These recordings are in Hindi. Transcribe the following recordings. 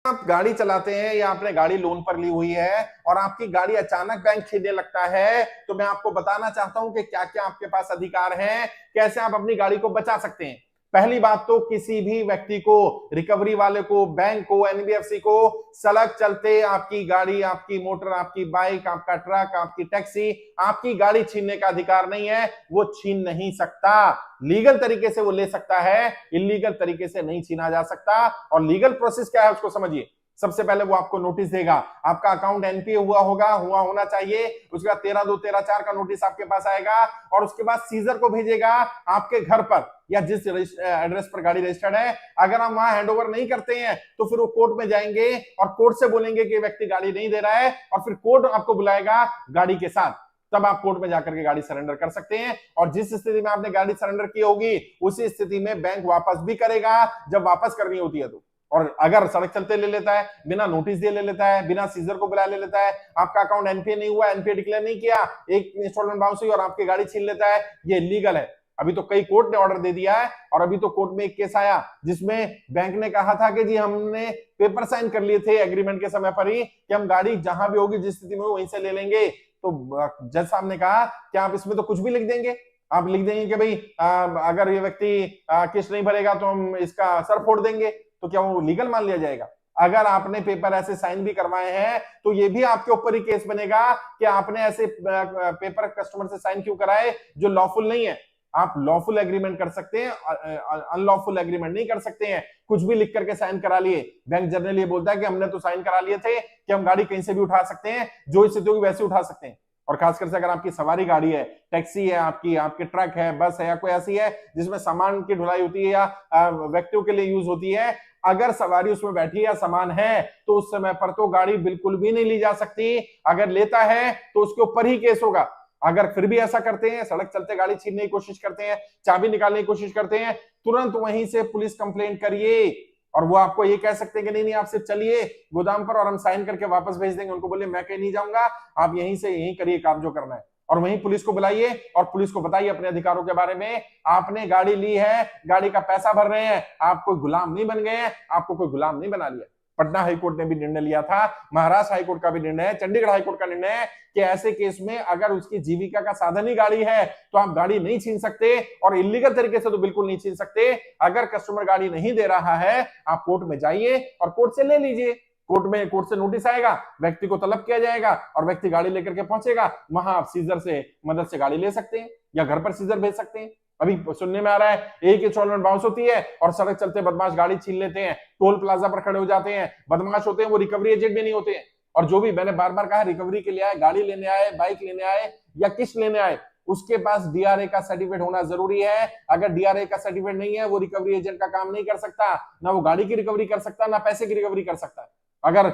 आप गाड़ी चलाते हैं या आपने गाड़ी लोन पर ली हुई है और आपकी गाड़ी अचानक बैंक छीनने लगता है, तो मैं आपको बताना चाहता हूं कि क्या क्या आपके पास अधिकार हैं, कैसे आप अपनी गाड़ी को बचा सकते हैं। पहली बात तो किसी भी व्यक्ति को, रिकवरी वाले को, बैंक को, एनबीएफसी को सड़क चलते आपकी गाड़ी, आपकी मोटर, आपकी बाइक, आपका ट्रक, आपकी टैक्सी, आपकी गाड़ी छीनने का अधिकार नहीं है। वो छीन नहीं सकता। लीगल तरीके से वो ले सकता है, इलीगल तरीके से नहीं छीना जा सकता। और लीगल प्रोसेस क्या है उसको समझिए। सबसे पहले वो आपको नोटिस देगा, आपका अकाउंट एनपीए हुआ होना चाहिए। उसके बाद 13/2/13/4 का नोटिस आपके पास आएगा और उसके बाद सीजर को भेजेगा आपके घर पर या जिस एड्रेस पर गाड़ी रजिस्टर्ड है। अगर हम वहां हैंडओवर नहीं करते हैं तो फिर वो कोर्ट में जाएंगे और कोर्ट से बोलेंगे कि व्यक्ति गाड़ी नहीं दे रहा है और फिर कोर्ट आपको बुलाएगा गाड़ी के साथ। तब आप कोर्ट में जाकर के गाड़ी सरेंडर कर सकते हैं और जिस स्थिति में आपने गाड़ी सरेंडर की होगी उसी स्थिति में बैंक वापस भी करेगा जब वापस करनी होती है तो। और अगर सड़क चलते ले लेता है, बिना नोटिस दिए ले लेता है, बिना सीजर को बुला ले लेता है, आपका अकाउंट एनपीए नहीं हुआ, एनपीए डिक्लेयर नहीं किया, एक इंस्टॉलमेंट बाउंस हुई और आपकी गाड़ी छीन लेता है, ये इलीगल है। अभी तो कई कोर्ट ने ऑर्डर दे दिया है और अभी तो कोर्ट में एक केस आया जिसमें बैंक ने कहा था कि जी हमने पेपर साइन कर लिए थे एग्रीमेंट के समय पर ही कि हम गाड़ी जहां भी होगी जिस स्थिति में वहीं से ले लेंगे। तो जज साहब ने कहा कि आप इसमें तो कुछ भी लिख देंगे, आप लिख देंगे कि भाई अगर ये व्यक्ति किस्त नहीं भरेगा तो हम इसका सर फोड़ देंगे, तो क्या वो लीगल मान लिया जाएगा? अगर आपने पेपर ऐसे साइन भी करवाए हैं तो ये भी आपके ऊपर ही केस बनेगा कि आपने ऐसे पेपर कस्टमर से साइन क्यों कराए जो लॉफुल नहीं है। आप लॉफुल एग्रीमेंट कर सकते हैं, अनलॉफुल एग्रीमेंट नहीं कर सकते हैं। कुछ भी लिख करके साइन करा लिए, बैंक जनरली ये बोलता है कि हमने तो साइन करा लिए थे कि हम गाड़ी कहीं से भी उठा सकते हैं, जो स्थिति होगी वैसे उठा सकते हैं। और खासकर से अगर आपकी सवारी गाड़ी है, टैक्सी है, आपके ट्रक है, बस है या कोई ऐसी है जिसमें सामान की ढुलाई होती है या व्यक्तियों के लिए यूज होती है, अगर सवारी उसमें बैठी या सामान है तो उस समय पर तो गाड़ी बिल्कुल भी नहीं ली जा सकती। अगर लेता है तो उसके ऊपर ही केस होगा। अगर फिर भी ऐसा करते हैं, सड़क चलते गाड़ी छीनने की कोशिश करते हैं, चाबी निकालने की कोशिश करते हैं, तुरंत वहीं से पुलिस कंप्लेंट करिए। और वो आपको ये कह सकते हैं कि नहीं आप सिर्फ चलिए गोदाम पर और हम साइन करके वापस भेज देंगे। उनको बोलिए मैं कहीं नहीं जाऊंगा, आप यहीं से यहीं करिए काम जो करना है। और वहीं पुलिस को बुलाइए और पुलिस को बताइए अपने अधिकारों के बारे में। आपने गाड़ी ली है, गाड़ी का पैसा भर रहे हैं, आप कोई गुलाम नहीं बन गए हैं, आपको कोई गुलाम नहीं बना लिया। पटना हाईकोर्ट ने भी निर्णय लिया था, महाराष्ट्र हाईकोर्ट का भी निर्णय है, चंडीगढ़ हाईकोर्ट का निर्णय है कि ऐसे केस में अगर उसकी जीविका का साधन ही गाड़ी है तो आप गाड़ी नहीं छीन सकते और इलीगल तरीके से तो बिल्कुल नहीं छीन सकते। अगर कस्टमर गाड़ी नहीं दे रहा है आप कोर्ट में जाइए और कोर्ट से ले लीजिए। कोर्ट से नोटिस आएगा, व्यक्ति को तलब किया जाएगा और व्यक्ति गाड़ी लेकर के पहुंचेगा। वहां आप सीजर से मदद से गाड़ी ले सकते हैं या घर पर सीजर भेज सकते हैं। अभी सुनने में आ रहा है एक इंस्टॉलमेंट बाउंस होती है और सड़क चलते बदमाश गाड़ी छीन लेते हैं, टोल प्लाजा पर खड़े हो जाते हैं, बदमाश होते हैं, वो रिकवरी एजेंट भी नहीं होते हैं। और जो भी मैंने बार बार कहा रिकवरी के लिए आए, गाड़ी लेने आए, बाइक लेने आए या किस्त लेने आए, उसके पास डीआरए का सर्टिफिकेट होना जरूरी है। अगर डीआरए का सर्टिफिकेट नहीं है वो रिकवरी एजेंट का काम नहीं कर सकता, ना वो गाड़ी की रिकवरी कर सकता, ना पैसे की रिकवरी कर सकता। अगर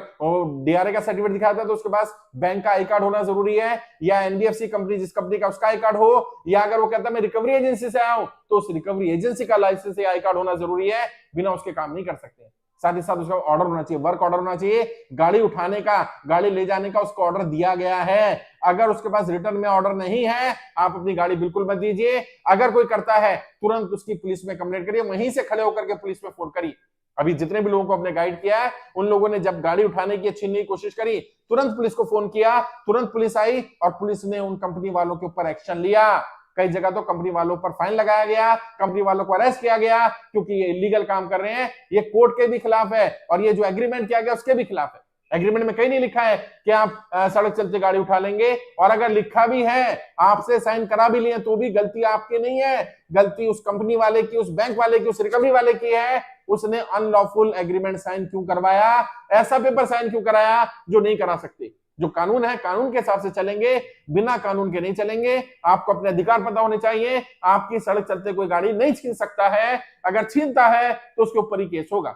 डीआरए का सर्टिफिकेट दिखाता है तो उसके पास बैंक का आई कार्ड होना जरूरी है या एनबीएफसी कंपनी जिस कंपनी का उसका आई कार्ड हो, या अगर वो कहता है मैं रिकवरी एजेंसी से आया हूं तो उस रिकवरी एजेंसी का लाइसेंस या आई कार्ड होना जरूरी है। बिना उसके काम नहीं कर सकते। साथ ही साथ उसका ऑर्डर होना चाहिए, वर्क ऑर्डर होना चाहिए, गाड़ी उठाने का, गाड़ी ले जाने का उसको ऑर्डर दिया गया है। अगर उसके पास रिटर्न में ऑर्डर नहीं है आप अपनी गाड़ी बिल्कुल मत दीजिए। अगर कोई करता है तुरंत उसकी पुलिस में कंप्लेंट करिए, वहीं से खड़े होकर के पुलिस में फोन करिए। अभी जितने भी लोगों को हमने गाइड किया है उन लोगों ने जब गाड़ी उठाने की, छीनने की कोशिश करी, तुरंत पुलिस को फोन किया, तुरंत पुलिस आई और पुलिस ने उन कंपनी वालों के ऊपर एक्शन लिया। कई जगह तो कंपनी वालों पर फाइन लगाया गया, कंपनी वालों को अरेस्ट किया गया क्योंकि ये इलीगल काम कर रहे हैं। ये कोर्ट के भी खिलाफ है और ये जो एग्रीमेंट किया गया उसके भी खिलाफ है। एग्रीमेंट में कहीं नहीं लिखा है कि आप सड़क चलते गाड़ी उठा लेंगे, और अगर लिखा भी है, आपसे साइन करा भी लिए, तो भी गलती आपकी नहीं है, गलती उस कंपनी वाले की, उस बैंक वाले की, उस रिकवरी वाले की है। उसने अनलॉफुल एग्रीमेंट साइन क्यों करवाया, ऐसा पेपर साइन क्यों कराया जो नहीं करा सकते। जो कानून है कानून के हिसाब से चलेंगे, बिना कानून के नहीं चलेंगे। आपको अपने अधिकार पता होने चाहिए। आपकी सड़क चलते कोई गाड़ी नहीं छीन सकता है, अगर छीनता है तो उसके ऊपर ही केस होगा।